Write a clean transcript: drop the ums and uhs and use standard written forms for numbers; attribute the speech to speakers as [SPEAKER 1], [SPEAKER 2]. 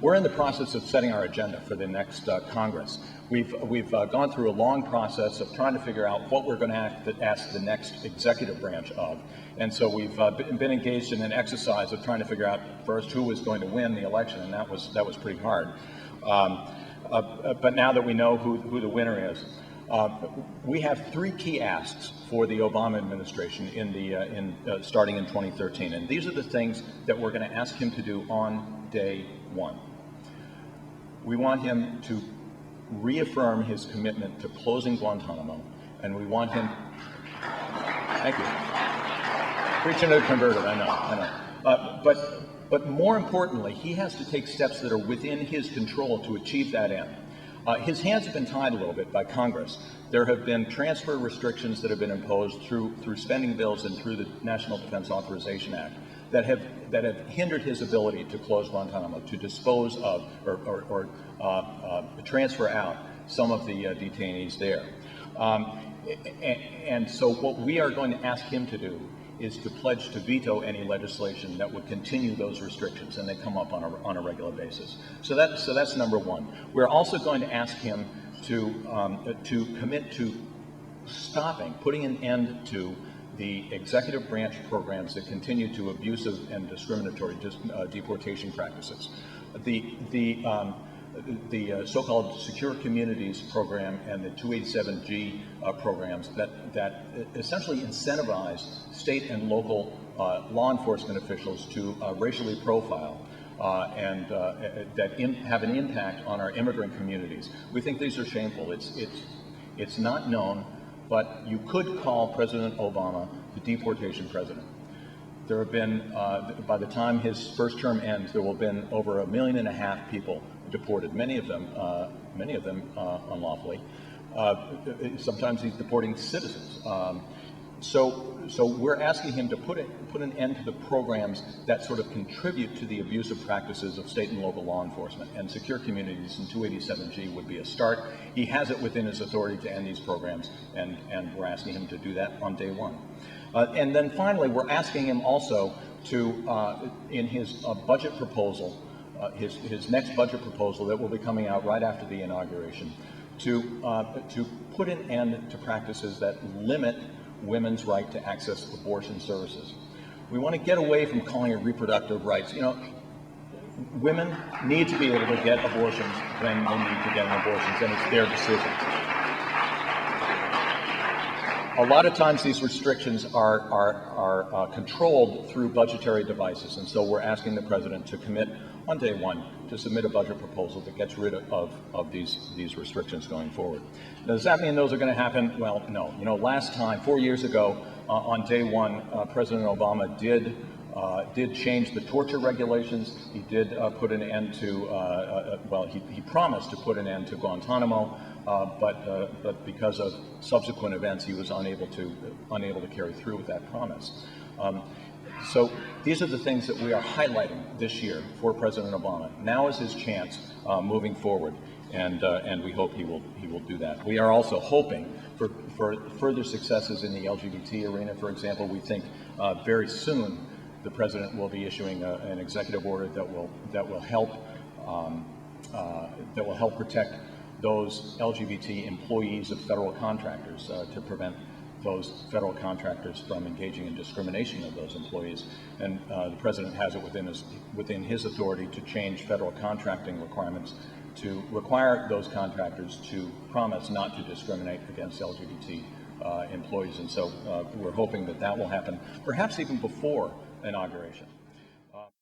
[SPEAKER 1] We're in the process of setting our agenda for the next Congress. We've gone through a long process of trying to figure out what we're going to ask the next executive branch of. And so we've been engaged in an exercise of trying to figure out first who was going to win the election, and that was pretty hard. But now that we know who the winner is, we have three key asks for the Obama administration starting in 2013, and these are the things that we're going to ask him to do on day one. We want him to reaffirm his commitment to closing Guantánamo, and we want him. Thank you. Preaching to the converted, I know. But more importantly, he has to take steps that are within his control to achieve that end. His hands have been tied a little bit by Congress. There have been transfer restrictions that have been imposed through spending bills and through the National Defense Authorization Act that have hindered his ability to close Guantánamo, to dispose of or transfer out some of the detainees there. And so what we are going to ask him to do is to pledge to veto any legislation that would continue those restrictions, and they come up on a regular basis. So that's number one. We're also going to ask him to commit to putting an end to the executive branch programs that continue to abusive and discriminatory deportation practices. The so-called Secure Communities program and the 287G programs that essentially incentivize state and local law enforcement officials to racially profile and that have an impact on our immigrant communities. We think these are shameful. It's not known, but you could call President Obama the deportation president. There have been, by the time his first term ends, there will have been over 1.5 million people deported, many of them unlawfully. Sometimes he's deporting citizens. So we're asking him to put an end to the programs that sort of contribute to the abusive practices of state and local law enforcement, and Secure Communities and 287G would be a start. He has it within his authority to end these programs, and we're asking him to do that on day one. And then finally, we're asking him also to, in his budget proposal, his next budget proposal that will be coming out right after the inauguration, to put an end to practices that limit women's right to access abortion services. We want to get away from calling it reproductive rights. You know, women need to be able to get abortions when they need to get abortions, and it's their decision. A lot of times these restrictions are controlled through budgetary devices, and so we're asking the president to commit on day one to submit a budget proposal that gets rid of these restrictions going forward. Now, does that mean those are going to happen? Well, no. You know, last time, 4 years ago, on day one, President Obama did change the torture regulations. He did put an end to, he promised to put an end to Guantánamo, but because of subsequent events, he was unable to carry through with that promise. So these are the things that we are highlighting this year for President Obama. Now is his chance moving forward, and we hope he will do that. We are also hoping for further successes in the LGBT arena. For example, we think very soon the president will be issuing an executive order that will help protect those LGBT employees of federal contractors to prevent those federal contractors from engaging in discrimination of those employees. And the president has it within his authority to change federal contracting requirements to require those contractors to promise not to discriminate against LGBT employees. And so we're hoping that will happen, perhaps even before inauguration.